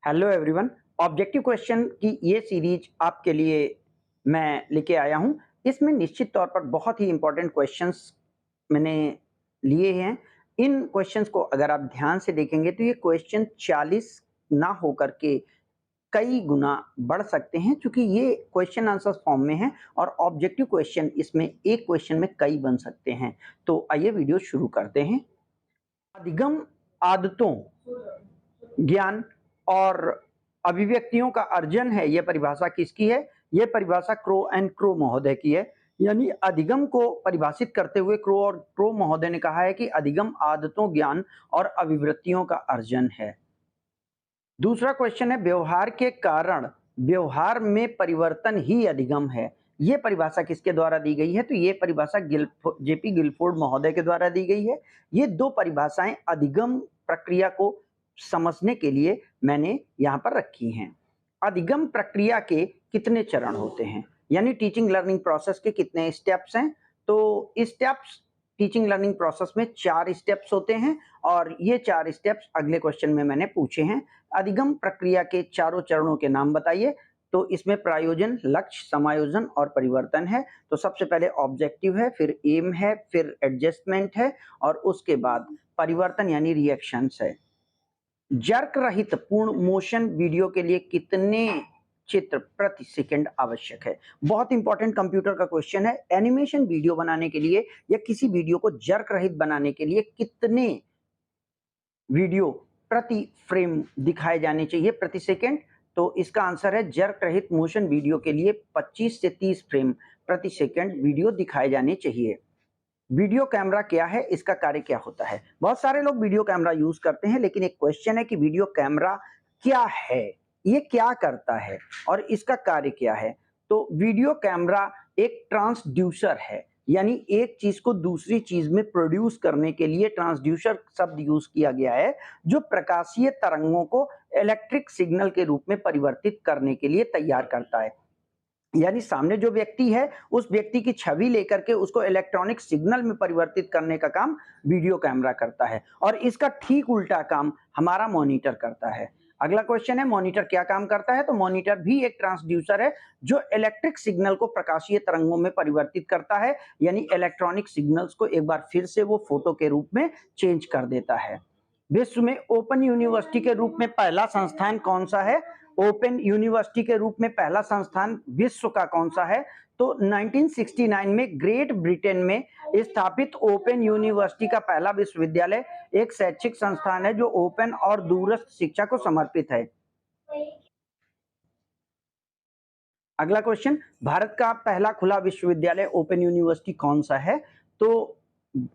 Hello everyone. Objective question की ये series आपके लिए मैं लेके आया हूँ। इसमें निश्चित तौर पर बहुत ही इंपॉर्टेंट क्वेश्चंस मैंने लिए हैं। इन क्वेश्चंस को अगर आप ध्यान से देखेंगे तो ये क्वेश्चन 40 ना होकर के कई गुना बढ़ सकते हैं, क्योंकि ये क्वेश्चन आंसर फॉर्म में है और ऑब्जेक्टिव क्वेश्चन इसमें एक क्वेश्चन में कई बन सकते हैं। तो आइए वीडियो शुरू करते हैं। अधिगम आदतों, ज्ञान और अभिव्यक्तियों का अर्जन है, यह परिभाषा किसकी है? यह परिभाषा क्रो एंड क्रो महोदय की है। यानी अधिगम को परिभाषित करते हुए क्रो महोदय ने कहा है कि अधिगम आदतों, ज्ञान और अभिवृत्तियों का अर्जन है। दूसरा क्वेश्चन है, व्यवहार के कारण व्यवहार में परिवर्तन ही अधिगम है। यह परिभाषा किसके द्वारा दी गई है? तो यह परिभाषा जेपी गिलफोर्ड महोदय के द्वारा दी गई है। ये दो परिभाषाएं अधिगम प्रक्रिया को समझने के लिए मैंने यहाँ पर रखी हैं। अधिगम प्रक्रिया के कितने चरण होते हैं, यानी टीचिंग लर्निंग प्रोसेस के कितने स्टेप्स हैं? तो स्टेप्स टीचिंग लर्निंग प्रोसेस में 4 स्टेप्स होते हैं और ये 4 स्टेप्स अगले क्वेश्चन में मैंने पूछे हैं। अधिगम प्रक्रिया के चारों चरणों के नाम बताइए। तो इसमें प्रायोजन, लक्ष्य, समायोजन और परिवर्तन है। तो सबसे पहले ऑब्जेक्टिव है, फिर एम है, फिर एडजस्टमेंट है और उसके बाद परिवर्तन यानी रिएक्शंस है। जर्क रहित पूर्ण मोशन वीडियो के लिए कितने चित्र प्रति सेकंड आवश्यक है? बहुत इंपॉर्टेंट कंप्यूटर का क्वेश्चन है। एनिमेशन वीडियो बनाने के लिए या किसी वीडियो को जर्क रहित बनाने के लिए कितने वीडियो प्रति फ्रेम दिखाए जाने चाहिए प्रति सेकंड? तो इसका आंसर है, जर्क रहित मोशन वीडियो के लिए 25 से 30 फ्रेम प्रति सेकंड वीडियो दिखाए जाने चाहिए। वीडियो कैमरा क्या है, इसका कार्य क्या होता है? बहुत सारे लोग वीडियो कैमरा यूज करते हैं, लेकिन एक क्वेश्चन है कि वीडियो कैमरा क्या है, ये क्या करता है और इसका कार्य क्या है? तो वीडियो कैमरा एक ट्रांसड्यूसर है, यानी एक चीज को दूसरी चीज में प्रोड्यूस करने के लिए ट्रांसड्यूसर शब्द यूज किया गया है, जो प्रकाशीय तरंगों को इलेक्ट्रिक सिग्नल के रूप में परिवर्तित करने के लिए तैयार करता है। यानी सामने जो व्यक्ति है, उस व्यक्ति की छवि लेकर के उसको इलेक्ट्रॉनिक सिग्नल में परिवर्तित करने का काम वीडियो कैमरा करता है और इसका ठीक उल्टा काम हमारा मॉनिटर करता है। अगला क्वेश्चन है, मॉनिटर क्या काम करता है? तो मॉनिटर भी एक ट्रांसड्यूसर है जो इलेक्ट्रिक सिग्नल को प्रकाशीय तरंगों में परिवर्तित करता है, यानी इलेक्ट्रॉनिक सिग्नल्स को एक बार फिर से वो फोटो के रूप में चेंज कर देता है। विश्व में ओपन यूनिवर्सिटी के रूप में पहला संस्थान कौन सा है? ओपन यूनिवर्सिटी के रूप में पहला संस्थान विश्व का कौन सा है? तो 1969 में ग्रेट ब्रिटेन में स्थापित ओपन यूनिवर्सिटी का पहला विश्वविद्यालय एक शैक्षिक संस्थान है जो ओपन और दूरस्थ शिक्षा को समर्पित है। अगला क्वेश्चन, भारत का पहला खुला विश्वविद्यालय ओपन यूनिवर्सिटी कौन सा है? तो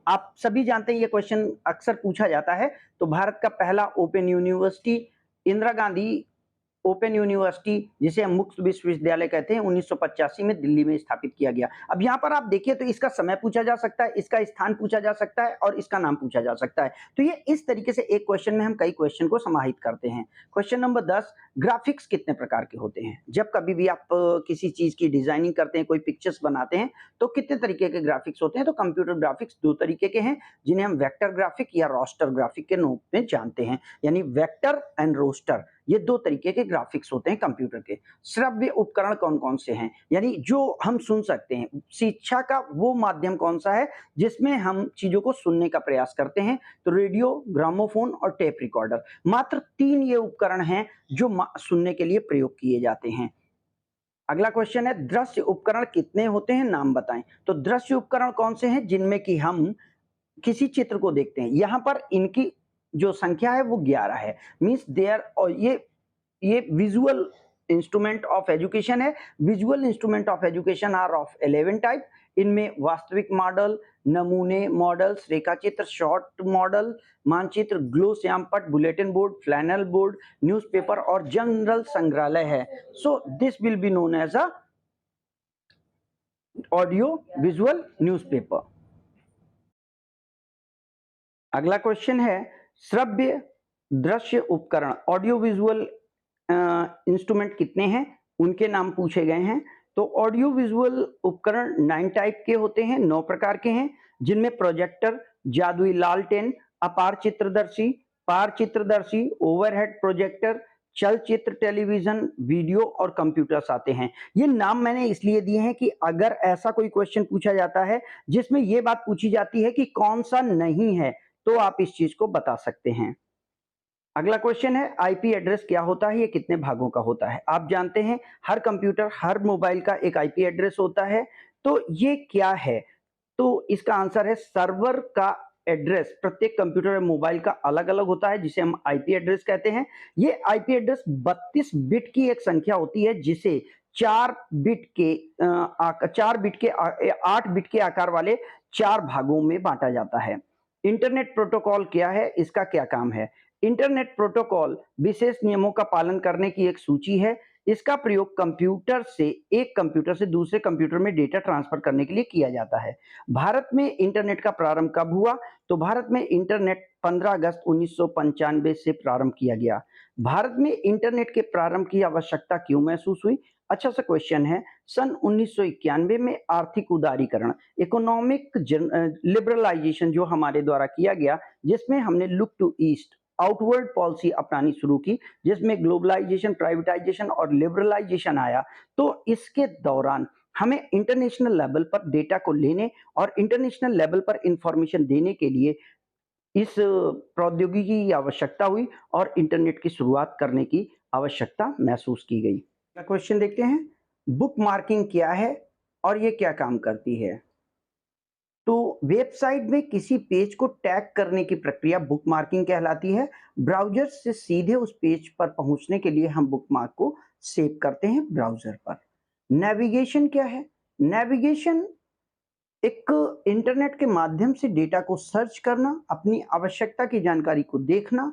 आप सभी जानते हैं, ये क्वेश्चन अक्सर पूछा जाता है। तो भारत का पहला open university Indira Gandhi open university, जिसे हम मुक्त विश्वविद्यालय कहते हैं, 1985 में दिल्ली में स्थापित किया गया। अब यहाँ पर आप देखिए तो इसका समय पूछा जा सकता है, इसका स्थान पूछा जा सकता है और इसका नाम पूछा जा सकता है। तो ये इस तरीके से एक क्वेश्चन में हम कई क्वेश्चन को समाहित करते हैं। क्वेश्चन नंबर 10, ग्राफिक्स कितने प्रकार के होते हैं? जब कभी भी आप किसी चीज की डिजाइनिंग करते हैं, कोई पिक्चर्स बनाते हैं, तो कितने तरीके के ग्राफिक्स होते हैं? तो कंप्यूटर ग्राफिक्स 2 तरीके के हैं, जिन्हें हम वेक्टर ग्राफिक या रोस्टर ग्राफिक के रूप में जानते हैं। यानी वेक्टर एंड रोस्टर, ये 2 तरीके के ग्राफिक्स होते हैं कंप्यूटर के। श्रव्य उपकरण कौन कौन से हैं, यानी जो हम सुन सकते हैं? शिक्षा का वो माध्यम कौन सा है जिसमें हम चीजों को सुनने का प्रयास करते हैं? तो रेडियो, ग्रामोफोन और टेप रिकॉर्डर। मात्र 3 ये उपकरण हैं जो सुनने के लिए प्रयोग किए जाते हैं। अगला क्वेश्चन है, दृश्य उपकरण कितने होते हैं, नाम बताएं। तो दृश्य उपकरण कौन से हैं जिनमें कि हम किसी चित्र को देखते हैं? यहाँ पर इनकी जो संख्या है वो 11 है। मीन्स देयर, और ये विजुअल इंस्ट्रूमेंट ऑफ एजुकेशन है। Visual instrument of education are of 11 type. इनमें वास्तविक मॉडल, नमूने मॉडल्स, रेखाचित्र, शॉर्ट मॉडल, मानचित्र, ग्लो श्यामपट, bulletin board, flannel board, newspaper और जनरल संग्रहालय है। So this will be known as a audio visual newspaper. अगला क्वेश्चन है, श्रव्य दृश्य उपकरण ऑडियो विजुअल इंस्ट्रूमेंट कितने हैं, उनके नाम पूछे गए हैं। तो ऑडियो विजुअल उपकरण 9 टाइप के होते हैं, 9 प्रकार के हैं, जिनमें प्रोजेक्टर, जादुई लालटेन, अपार चित्रदर्शी, पार चित्रदर्शी, ओवरहेड प्रोजेक्टर, चलचित्र, टेलीविज़न, वीडियो और कंप्यूटर्स आते हैं। ये नाम मैंने इसलिए दिए हैं कि अगर ऐसा कोई क्वेश्चन पूछा जाता है, जिसमें ये बात पूछी जाती है कि कौन-सा नहीं है, तो आप इस चीज़ को बता सकते हैं। अगला क्वेश्चन है आईपी एड्रेस क्या होता है, ये कितने भागों का होता है? आप जानते हैं हर कंप्यूटर, हर मोबाइल का एक आईपी एड्रेस होता है, तो ये क्या है? तो इसका आंसर है सर्वर का एड्रेस प्रत्येक कंप्यूटर और मोबाइल का अलग-अलग होता है जिसे हम आईपी एड्रेस कहते हैं। ये आईपी एड्रेस 32 बिट की एक संख्या होती है जिसे 4 बिट के 8 बिट के आकार वाले 4 भागों में बाँटा जाता है। इंटरनेट प्रोटोकॉल क्या है? इसका क्या काम है? इंटरनेट प्रोटोकॉल विशेष नियमों का पालन करने की एक सूची है। इसका प्रयोग एक कंप्यूटर से दूसरे कंप्यूटर में डेटा ट्रांसफर करने के लिए किया जाता है। भारत में इंटरनेट का प्रारंभ कब हुआ? तो भारत में इंटरनेट 15 अगस्त 1995 से प्रारंभ किया गया। भारत में इंटरनेट के प्रारंभ की आवश्यकता क्यों महसूस हुई? अच्छा सा क्वेश्चन है। सन 1991 में आर्थिक उदारीकरण, लिबरलाइजेशन जो हमारे द्वारा किया गया, जिसमें हमने look to east, outward policy अपनानी शुरू की, जिसमें ग्लोबलाइजेशन, प्राइवेटाइजेशन और लिबरलाइजेशन आया। तो इसके दौरान हमें इंटरनेशनल लेवल पर डेटा को लेने और इंटरनेशनल लेवल पर इंफॉर्मेशन देने के लिए इस प्रौद्योगिकी की आवश्यकता हुई और इंटरनेट की शुरुआत करने की आवश्यकता महसूस की गई। अगला क्वेश्चन देखते हैं, बुक मार्किंग क्या है और ये क्या काम करती है? तो वेबसाइट में किसी पेज को टैग करने की प्रक्रिया बुक मार्किंग कहलाती है। ब्राउज़र से सीधे उस पेज पर पहुंचने के लिए हम बुकमार्क को सेव करते हैं ब्राउज़र पर। नेविगेशन क्या है? नेविगेशन एक इंटरनेट के माध्यम से डेटा को सर्च करना, अपनी आवश्यकता की जानकारी को देखना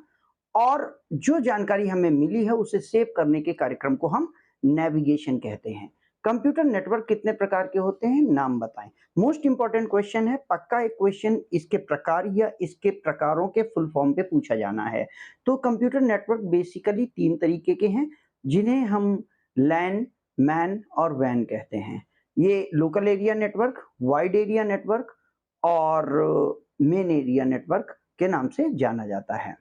और जो जानकारी हमें मिली है उसे सेव करने के कार्यक्रम को हम नेविगेशन कहते हैं। कंप्यूटर नेटवर्क कितने प्रकार के होते हैं? नाम बताएं। मोस्ट इंपॉर्टेंट क्वेश्चन है, पक्का एक क्वेश्चन इसके प्रकार या इसके प्रकारों के फुल फॉर्म पे पूछा जाना है। तो कंप्यूटर नेटवर्क बेसिकली 3 तरीके के हैं, जिन्हें हम लैन, मैन और वैन कहते हैं। ये local area network, wide area network और मेन एरिया नेटवर्क के नाम से जाना जाता है।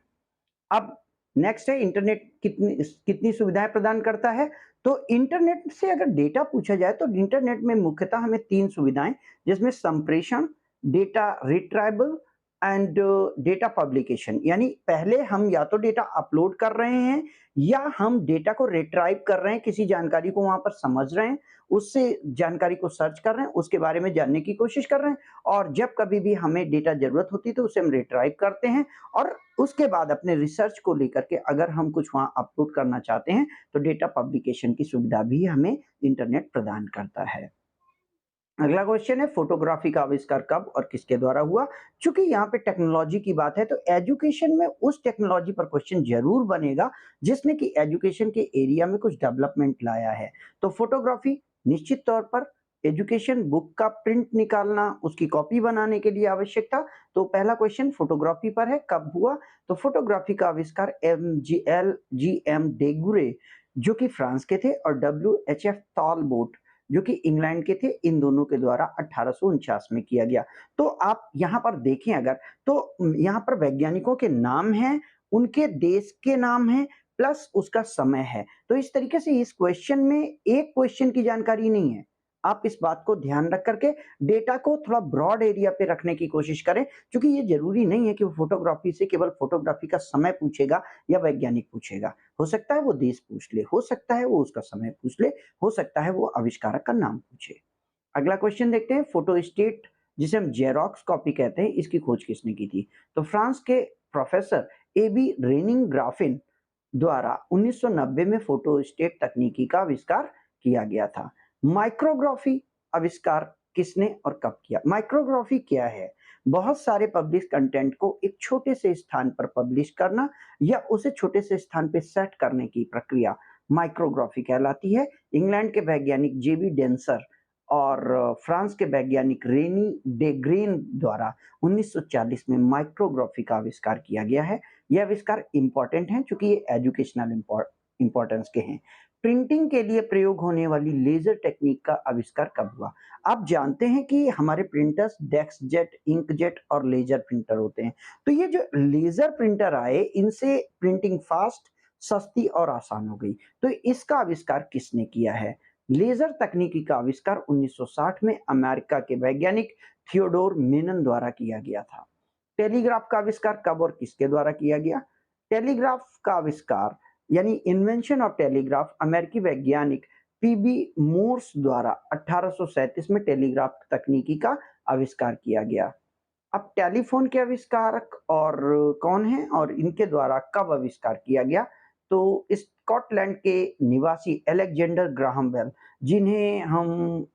अब नेक्स्ट है इंटरनेट कितनी कितनी सुविधाएं प्रदान करता है? तो इंटरनेट से अगर डेटा पूछा जाए तो इंटरनेट में मुख्यतः हमें 3 सुविधाएं, जिसमें संप्रेषण, data retrieval and data publication, यानी पहले हम या तो डेटा अपलोड कर रहे हैं या हम डेटा को रिट्राइव कर रहे हैं, किसी जानकारी को वहां पर समझ रहे हैं, उससे जानकारी को सर्च कर रहे हैं, उसके बारे में जानने की कोशिश कर रहे हैं और जब कभी भी हमें डेटा जरूरत होती है तो उसे हम रिट्राइव करते हैं और उसके बाद अपने रिसर्च को लेकर के अगर हम कुछ वहां अपलोड करना चाहते हैं तो डेटा पब्लिकेशन की सुविधा भी हमें इंटरनेट प्रदान करता है। अगला क्वेश्चन है फोटोग्राफी का आविष्कार कब और किसके द्वारा हुआ? चूंकि यहाँ पे टेक्नोलॉजी की बात है तो एजुकेशन में उस टेक्नोलॉजी पर क्वेश्चन जरूर बनेगा जिसने कि एजुकेशन के एरिया में कुछ डेवलपमेंट लाया है। तो फोटोग्राफी निश्चित तौर पर एजुकेशन बुक का प्रिंट निकालना, उसकी कॉपी बनाने के लिए आवश्यकता। तो पहला क्वेश्चन फोटोग्राफी पर है, कब हुआ? तो फोटोग्राफी का आविष्कार MGM डेगुरे जो कि फ्रांस के थे और WHF टॉलबोट जो कि इंग्लैंड के थे, इन दोनों के द्वारा 1849 में किया गया। तो आप यहाँ पर देखें अगर, तो यहाँ पर वैज्ञानिकों के नाम हैं, उनके देश के नाम हैं, प्लस उसका समय है। तो इस तरीके से इस क्वेश्चन में एक क्वेश्चन की जानकारी नहीं है। आप इस बात को ध्यान रख करके डेटा को थोड़ा ब्रॉड एरिया पे रखने की कोशिश करें, क्योंकि ये जरूरी नहीं है कि वो फोटोग्राफी से केवल फोटोग्राफी का समय पूछेगा या वैज्ञानिक पूछेगा। हो सकता है वो देश पूछ ले, हो सकता है वो उसका समय पूछ ले, हो सकता है वो आविष्कारक का नाम पूछे। अगला क्वेश्चन देखते हैं, फोटोस्टेट जिसे हम जेरोक्स कॉपी कहते हैं, इसकी खोज किसने की थी? तो फ्रांस के प्रोफेसर AB रेनिंग ग्राफिन द्वारा 1990 में फोटोस्टेट तकनीकी का आविष्कार किया गया था। माइक्रोग्राफी आविष्कार किसने और कब किया? माइक्रोग्राफी क्या है? बहुत सारे पब्लिश कंटेंट को एक छोटे से स्थान पर पब्लिश करना या उसे छोटे से स्थान पर सेट करने की प्रक्रिया माइक्रोग्राफी कहलाती है। इंग्लैंड के वैज्ञानिक JB डेंसर और फ्रांस के वैज्ञानिक रेनी डेग्रेन द्वारा 1940 में माइक्रोग्राफी का आविष्कार किया गया है। यह आविष्कार इंपॉर्टेंट है क्योंकि ये एजुकेशनल इंपॉर्टेंस के हैं। प्रिंटिंग के लिए प्रयोग होने वाली लेजर टेक्निक का आविष्कार कब हुआ? आप जानते हैं कि हमारे प्रिंटर्स डेस्कजेट, इंकजेट और लेजर प्रिंटर होते हैं। तो ये जो लेजर प्रिंटर आए, इनसे प्रिंटिंग फास्ट, सस्ती और आसान हो गई। तो इसका आविष्कार किसने किया है? लेजर तकनीकी का आविष्कार 1960 में अमेरिका के वैज्ञानिक थियोडोर मेनन द्वारा किया गया था। टेलीग्राफ का आविष्कार कब और किसके द्वारा किया गया? टेलीग्राफ का आविष्कार यानी इन्वेंशन ऑफ टेलीग्राफ अमेरिकी वैज्ञानिक पीबी मोर्स द्वारा 1837 में टेलीग्राफ तकनीकी का आविष्कार किया गया। अब टेलीफोन के आविष्कारक और कौन हैं और इनके द्वारा कब आविष्कार किया गया? तो स्कॉटलैंड के निवासी अलेक्जेंडर ग्राहम बेल, जिन्हें हम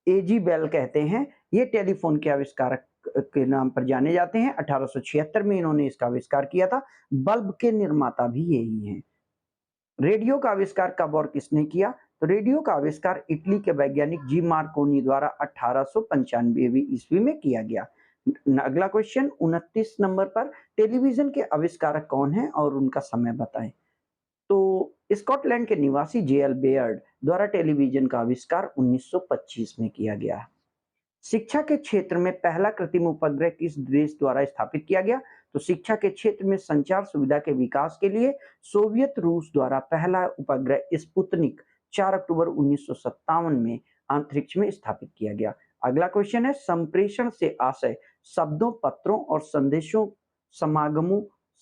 एजी बेल कहते हैं, ये टेलीफोन के आविष्कारक के नाम पर जाने जाते हैं। 1876 में इन्होंने इसका आविष्कार किया था। बल्ब के निर्माता भी यही हैं। रेडियो का आविष्कार कब और किसने किया? तो रेडियो का आविष्कार इटली के वैज्ञानिक जी मार्कोनी द्वारा 1895 ईस्वी में किया गया। अगला क्वेश्चन 29 नंबर पर, टेलीविजन के आविष्कारक कौन हैं और उनका समय बताएं। तो स्कॉटलैंड के निवासी जेएल बेयर्ड द्वारा टेलीविजन का आविष्कार 1925 में किया गया। शिक्षा के क्षेत्र में पहला कृत्रिम उपग्रह किस देश द्वारा स्थापित किया गया? तो शिक्षा के क्षेत्र में संचार सुविधा के विकास के लिए सोवियत रूस द्वारा पहला उपग्रह स्पुतनिक 4 अक्टूबर 1957 में अंतरिक्ष में स्थापित किया गया। अगला क्वेश्चन है, संप्रेषण से आशय शब्दों, पत्रों और संदेशों,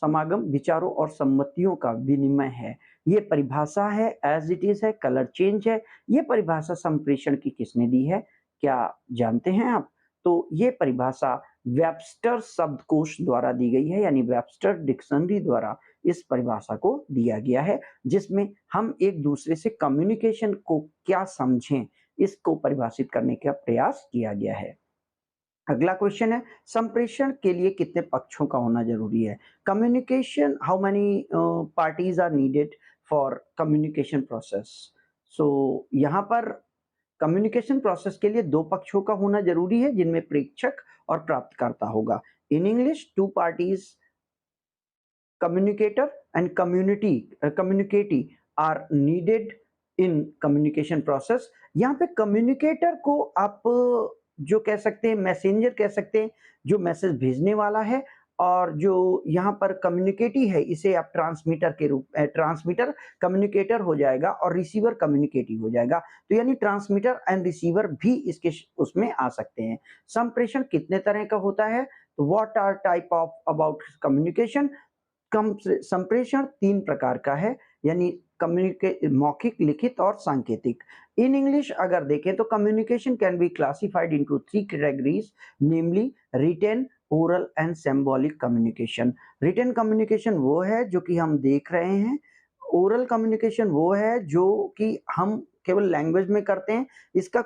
समागम, विचारों और सम्मतियों का विनिमय है। ये परिभाषा है, एज इट इज है, कलर चेंज है। ये परिभाषा संप्रेषण की किसने दी है? क्या जानते हैं आप? तो ये परिभाषा वेबस्टर शब्दकोश द्वारा दी गई है, यानी वेबस्टर डिक्शनरी द्वारा इस परिभाषा को दिया गया है, जिसमें हम एक दूसरे से कम्युनिकेशन को क्या समझें, इसको परिभाषित करने का प्रयास किया गया है। अगला क्वेश्चन है, संप्रेषण के लिए कितने पक्षों का होना जरूरी है? Communication, how many parties are needed for communication process? So यहाँ पर कम्युनिकेशन प्रोसेस के लिए 2 पक्षों का होना जरूरी है, जिनमें प्रेषक और प्राप्तकर्ता होगा। In English 2 parties, communicator and community are needed in communication process। यहाँ पे कम्युनिकेटर को आप जो कह सकते हैं मैसेंजर कह सकते हैं, जो मैसेज भेजने वाला है, और जो यहाँ पर कम्युनिकेटी है इसे आप ट्रांसमीटर के रूप ट्रांसमीटर कम्युनिकेटर हो जाएगा और रिसीवर कम्युनिकेटी हो जाएगा। तो यानी ट्रांसमीटर एंड रिसीवर भी इसके उसमें आ सकते हैं। संप्रेषण कितने तरह का होता है? तो what are type of about communication? संप्रेषण 3 प्रकार का है, यानी मौखिक, लिखित और सांकेतिक। इन इंग्लिश अगर देखें तो communication can be classified into 3 categories, namely written, oral and symbolic communication. Written communication वो है जो कि हम देख रहे हैं, ओरल कम्युनिकेशन वो है जो कि हम केवल लैंग्वेज में करते हैं। इसका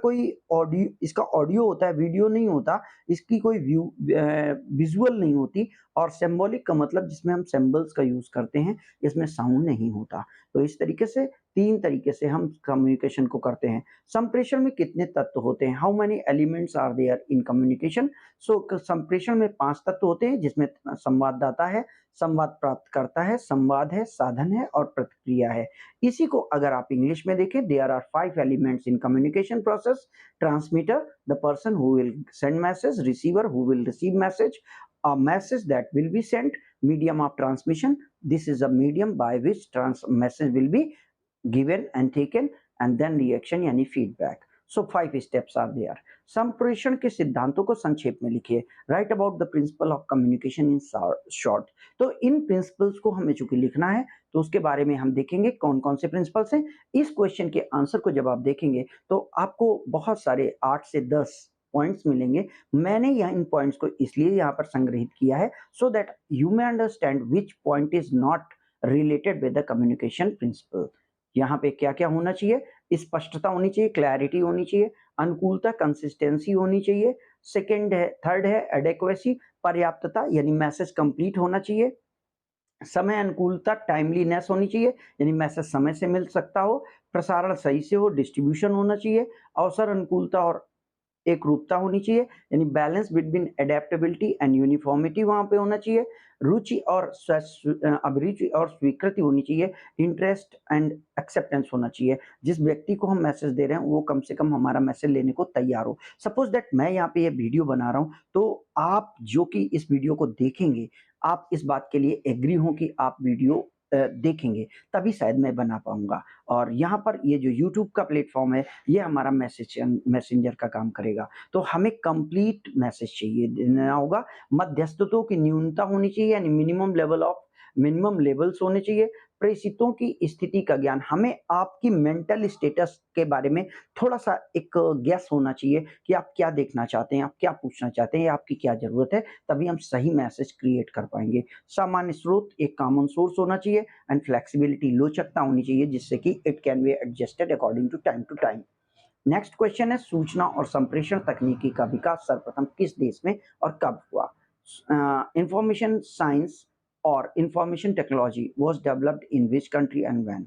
ऑडियो होता है, वीडियो नहीं होता, इसकी कोई विजुअल नहीं होती। और सिंबॉलिक का मतलब जिसमें हम सिंबल्स का यूज करते हैं, इसमें साउंड नहीं होता। तो इस तरीके से 3 तरीके से हम कम्युनिकेशन को करते हैं। संप्रेषण में कितने तत्व होते हैं? How many elements are there in communication? So संप्रेषण में 5 तत्व होते हैं, जिसमें संवाददाता है, संवाद प्राप्त करता है, संवाद है, साधन है और प्रतिक्रिया है। इसी को अगर आप इंग्लिश में देखें, there are 5 elements in communication process. Transmitter, the person who will send message, receiver who will receive message, a message that will be sent, medium of transmission, this is a medium by which message will be given and taken, and then reaction यानी feedback। so 5 steps are there। संप्रेषण के सिद्धांतों को संक्षेप में लिखिए। Right about the principle of communication in short. तो इन principles को हमें चूंकि लिखना है, तो उसके बारे में हम देखेंगे कौन कौन से प्रिंसिपल्स हैं। इस क्वेश्चन के आंसर को जब आप देखेंगे तो आपको बहुत सारे 8 से 10 पॉइंट्स मिलेंगे। मैंने यहाँ इन पॉइंट्स को इसलिए यहाँ पर संग्रहित किया है so that you may understand which point is not related with the communication principle. यहाँ पे क्या क्या होना चाहिए? स्पष्टता होनी चाहिए, क्लैरिटी होनी चाहिए, अनुकूलता, कंसिस्टेंसी होनी चाहिए। थर्ड है एडेक्वेसी, पर्याप्तता, यानी मैसेज कंप्लीट होना चाहिए। समय अनुकूलता, टाइमलीनेस होनी चाहिए, यानी मैसेज समय से मिल सकता हो, प्रसारण सही से हो, डिस्ट्रीब्यूशन होना चाहिए। अवसर अनुकूलता और एक रूपता होनी चाहिए, यानी balance between adaptability and uniformity वहां पे होना चाहिए। रुचि और अभिरुचि और स्वीकृति होनी चाहिए। इंटरेस्ट एंड एक्सेप्टेंस होना चाहिए, जिस व्यक्ति को हम मैसेज दे रहे हैं वो कम से कम हमारा मैसेज लेने को तैयार हो। सपोज दैट मैं यहाँ पे ये वीडियो बना रहा हूँ, तो आप जो कि इस वीडियो को देखेंगे, आप इस बात के लिए एग्री हो कि आप वीडियो देखेंगे, तभी शायद मैं बना पाऊँगा। और यहाँ पर ये जो यूट्यूब का प्लेटफ़ॉर्म है, ये हमारा मैसेंजर का काम करेगा। तो हमें कंप्लीट मैसेज चाहिए देना होगा, मध्यस्थतों की न्यूनता होनी चाहिए, यानी मिनिमम लेवल्स होने चाहिए, प्रेषितों की स्थिति का ज्ञान, हमें आपकी मेंटल स्टेटस के बारे में थोड़ा-सा एक गेस होना चाहिए कि आप क्या देखना चाहते हैं, आप क्या पूछना चाहते हैं, या आपकी क्या ज़रूरत है, तभी हम सही मैसेज क्रिएट कर पाएँगे। सामान्य स्रोत, एक कॉमन सोर्स होना चाहिए, एंड फ्लेक्सिबिलिटी, लोचकता होनी चाहिए, जिससे कि it can be adjusted according to time. Next question है, सूचना और संप्रेषण तकनीकी का विकास सर्वप्रथम किस देश में और कब हुआ? इंफॉर्मेशन साइंस और information technology was developed in which country and when?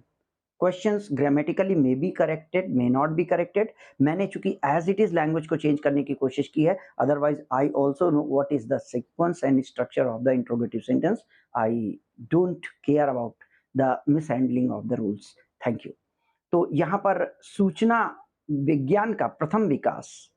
Questions grammatically may be corrected, may not be corrected. मैंने चूंकि as it is लैंग्वेज को चेंज करने की कोशिश की है, otherwise I also know what is the sequence and structure of the interrogative sentence. I don't care about the mishandling of the rules. Thank you. तो यहाँ पर सूचना विज्ञान का प्रथम विकास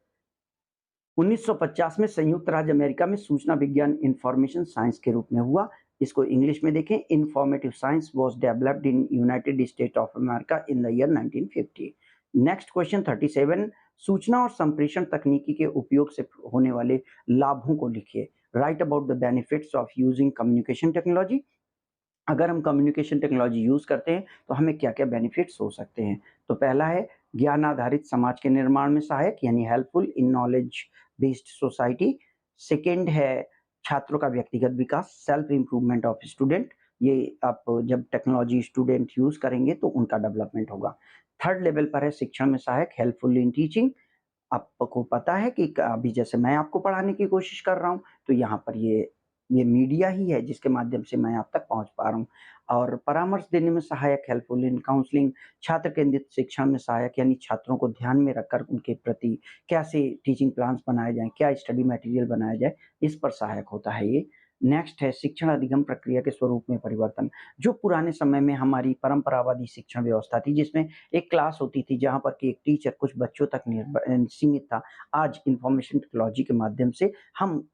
1950 में संयुक्त राज्य अमेरिका में सूचना विज्ञान इंफॉर्मेशन साइंस के रूप में हुआ। इसको इंग्लिश में देखें, informative science was developed in United state of America in the year 1950। Next question 37, सूचना और संप्रेषण तकनीकी के उपयोग से होने वाले लाभों को लिखिए। Right about the benefits of using communication technology. अगर हम कम्युनिकेशन टेक्नोलॉजी यूज करते हैं तो हमें क्या क्या बेनिफिट्स हो सकते हैं? तो पहला है ज्ञान आधारित समाज के निर्माण में सहायक, यानी helpful in knowledge based society. Second है छात्रों का व्यक्तिगत विकास, सेल्फ इम्प्रूवमेंट ऑफ स्टूडेंट। ये आप जब टेक्नोलॉजी स्टूडेंट यूज करेंगे तो उनका डेवलपमेंट होगा। थर्ड लेवल पर है शिक्षण में सहायक, हेल्पफुल इन टीचिंग। आपको पता है कि अभी जैसे मैं आपको पढ़ाने की कोशिश कर रहा हूँ, तो यहाँ पर ये मीडिया ही है जिसके माध्यम से मैं आप तक पहुँच पा रहा हूँ। और परामर्श देने में सहायक, हेल्पफुल इन काउंसलिंग। छात्र केंद्रित शिक्षा में सहायक, यानी छात्रों को ध्यान में रखकर उनके प्रति कैसे टीचिंग प्लान्स बनाए जाएँ, क्या स्टडी मटेरियल बनाया जाए, इस पर सहायक होता है ये। नेक्स्ट है शिक्षण अधिगम प्रक्रिया के स्वरूप में परिवर्तन। जो पुराने समय में हमारी परंपरावादी शिक्षण व्यवस्था थी, जिसमें एक क्लास होती थी जहाँ पर कि एक टीचर कुछ बच्चों तक सीमित था। आज इंफॉर्मेशन टेक्नोलॉजी के माध्यम से हम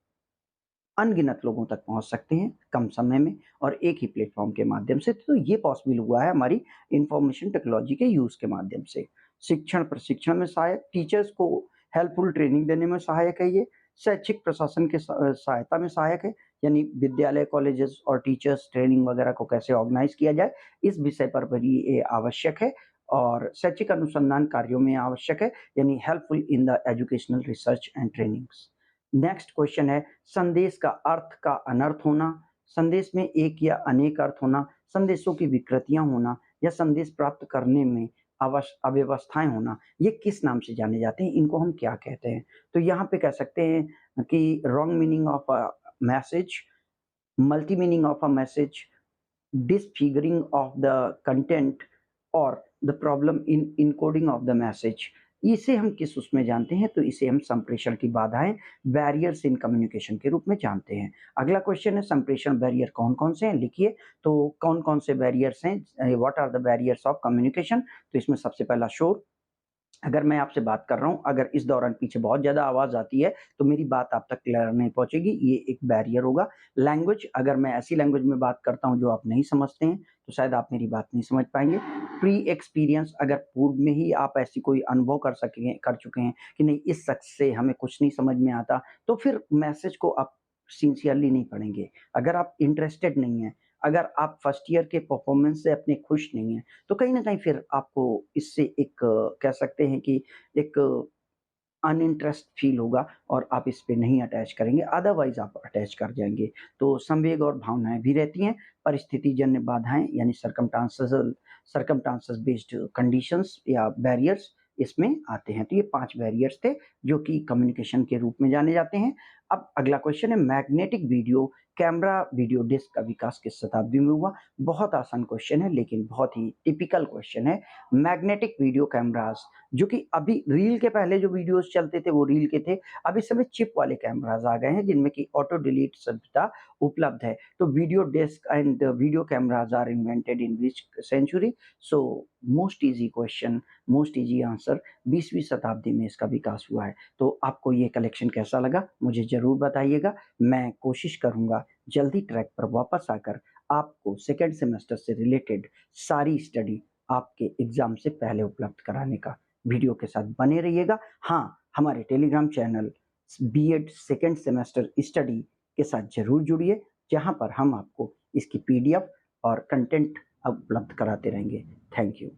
अनगिनत लोगों तक पहुँच सकते हैं कम समय में और एक ही प्लेटफ़ॉर्म के माध्यम से। तो ये पॉसिबल हुआ है हमारी इंफॉर्मेशन टेक्नोलॉजी के यूज़ के माध्यम से। शिक्षण प्रशिक्षण में सहायक, टीचर्स को हेल्पफुल ट्रेनिंग देने में सहायक है ये। शैक्षिक प्रशासन के सहायता में सहायक है, यानी विद्यालय, कॉलेजेस और टीचर्स ट्रेनिंग वगैरह को कैसे ऑर्गेनाइज़ किया जाए, इस विषय पर भी ये आवश्यक है। और शैक्षिक अनुसंधान कार्यों में आवश्यक है, यानी helpful in the educational research and trainings. Next question है संदेश का अर्थ का अनर्थ होना, संदेश में एक या अनेक अर्थ होना, संदेशों की विकृतियां होना, या संदेश प्राप्त करने में अव्यवस्थाएं होना, ये किस नाम से जाने जाते हैं, इनको हम क्या कहते हैं? तो यहाँ पे कह सकते हैं कि wrong meaning of a message, multi meaning of a message, disfiguring of the content और the problem in encoding of the message। इसे हम किस उसमें जानते हैं? तो इसे हम संप्रेषण की बाधाएं, बैरियर्स इन कम्युनिकेशन के रूप में जानते हैं। अगला क्वेश्चन है संप्रेषण बैरियर कौन कौन से हैं, लिखिए। तो कौन कौन से बैरियर्स हैं, what are the barriers of communication? तो इसमें सबसे पहला शोर। अगर मैं आपसे बात कर रहा हूँ, अगर इस दौरान पीछे बहुत ज़्यादा आवाज़ आती है, तो मेरी बात आप तक क्लियर नहीं पहुँचेगी, ये एक बैरियर होगा। लैंग्वेज, अगर मैं ऐसी लैंग्वेज में बात करता हूँ जो आप नहीं समझते हैं, तो शायद आप मेरी बात नहीं समझ पाएँगे। प्री एक्सपीरियंस, अगर पूर्व में ही आप ऐसी कोई अनुभव कर चुके हैं कि नहीं इस शख्स से हमें कुछ नहीं समझ में आता, तो फिर मैसेज को आप सिंसियरली नहीं पढ़ेंगे। अगर आप इंटरेस्टेड नहीं हैं, अगर आप फर्स्ट ईयर के परफॉर्मेंस से अपने खुश नहीं हैं, तो कहीं न कहीं फिर आपको इससे एक कह सकते हैं कि एक अनइंटरेस्ट फ़ील होगा और आप इस पे नहीं अटैच करेंगे, अदरवाइज़ आप अटैच कर जाएँगे। तो संवेग और भावनाएँ भी रहती हैं, परिस्थितिजन्य बाधाएँ, यानी सर्कमस्टांसेस बेस्ड कंडीशंस या बैरियर्स इसमें आते हैं। तो ये 5 बैरियर्स थे जो कि कम्युनिकेशन के रूप में जाने जाते हैं। अब अगला क्वेश्चन है magnetic video camera video disc का विकास किस शताब्दी में हुआ? बहुत आसान क्वेश्चन है लेकिन बहुत ही टिपिकल क्वेश्चन है। मैग्नेटिक वीडियो कैमराज़, जो कि अभी रील के पहले जो वीडियोज़ चलते थे वो रील के थे, अब इस समय चिप वाले कैमराज़ आ गए हैं जिनमें कि ऑटो डिलीट सुविधा उपलब्ध है। तो video disc and video cameras are invented in which century? So most easy question, most easy answer, 20वीं शताब्दी में इसका विकास हुआ है। तो आपको ये कलेक्शन कैसा लगा? मुझे ज़रूर बताइएगा। मैं कोशिश करूँगा जल्दी ट्रैक पर वापस आकर आपको सेकंड सेमेस्टर से रिलेटेड सारी स्टडी आपके एग्ज़ाम से पहले उपलब्ध कराने का। वीडियो के साथ बने रहिएगा। हाँ, हमारे Telegram channel BEd second semester study के साथ ज़रूर जुड़िए, जहाँ पर हम आपको इसकी पीडीएफ और कंटेंट उपलब्ध कराते रहेंगे। Thank you.